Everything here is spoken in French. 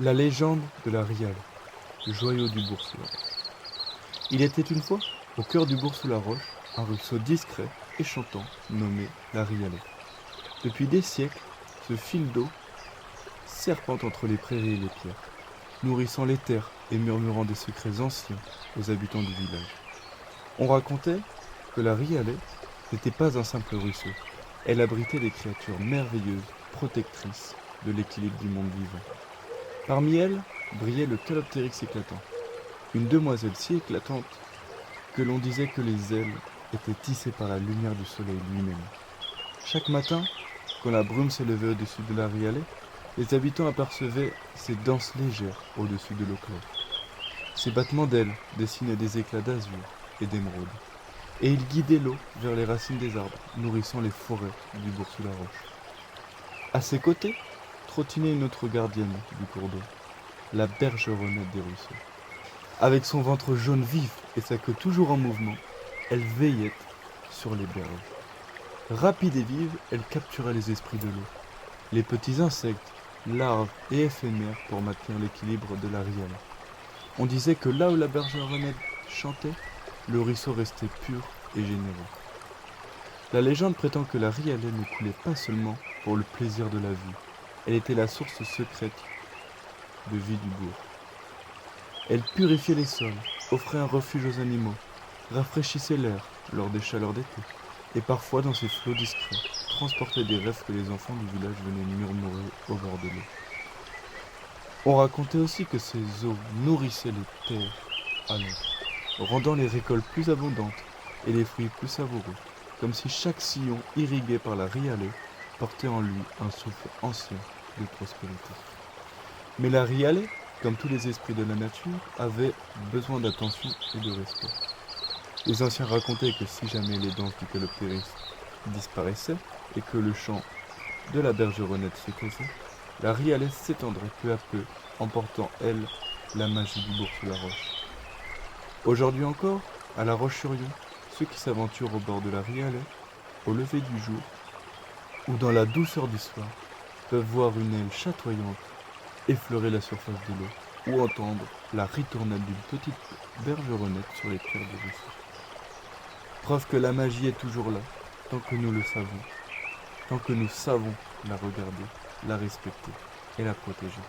La légende de la Riale, le joyau du Bourg-sous-la-Roche. Il était une fois, au cœur du Bourg-sous-la-Roche, un ruisseau discret et chantant nommé la Riale. Depuis des siècles, ce fil d'eau serpente entre les prairies et les pierres, nourrissant les terres et murmurant des secrets anciens aux habitants du village. On racontait que la Riale n'était pas un simple ruisseau. Elle abritait des créatures merveilleuses, protectrices de l'équilibre du monde vivant. Parmi elles brillait le Caloptérix éclatant, une demoiselle si éclatante que l'on disait que les ailes étaient tissées par la lumière du soleil lui-même. Chaque matin, quand la brume s'élevait au-dessus de la Riale, les habitants apercevaient ses danses légères au-dessus de l'eau claire. Ses battements d'ailes dessinaient des éclats d'azur et d'émeraude, et il guidait l'eau vers les racines des arbres, nourrissant les forêts du Bourg-sous-la-Roche. À ses côtés, trottinait une autre gardienne du cours d'eau, la bergeronnette des ruisseaux. Avec son ventre jaune vif et sa queue toujours en mouvement, elle veillait sur les berges. Rapide et vive, elle capturait les esprits de l'eau, les petits insectes, larves et éphémères pour maintenir l'équilibre de la Riale. On disait que là où la bergeronnette chantait, le ruisseau restait pur et généreux. La légende prétend que la Riale ne coulait pas seulement pour le plaisir de la vue, elle était la source secrète de vie du bourg. Elle purifiait les sols, offrait un refuge aux animaux, rafraîchissait l'air lors des chaleurs d'été, et parfois dans ses flots discrets, transportait des rêves que les enfants du village venaient murmurer au bord de l'eau. On racontait aussi que ces eaux nourrissaient les terres alors, rendant les récoltes plus abondantes et les fruits plus savoureux, comme si chaque sillon irrigué par la Riale portait en lui un souffle ancien de prospérité. Mais la Riale, comme tous les esprits de la nature, avait besoin d'attention et de respect. Les anciens racontaient que si jamais les danses du Caloptérix disparaissaient et que le chant de la bergeronnette se taisait, la Riale s'étendrait peu à peu, emportant, elle, la magie du Bourg-sous-la-Roche. Aujourd'hui encore, à La Roche-sur-Yon, ceux qui s'aventurent au bord de la Riale, au lever du jour, ou dans la douceur du soir, peuvent voir une aile chatoyante effleurer la surface de l'eau, ou entendre la ritournelle d'une petite bergeronnette sur les pierres du ruisseau. Preuve que la magie est toujours là, tant que nous le savons, tant que nous savons la regarder, la respecter et la protéger.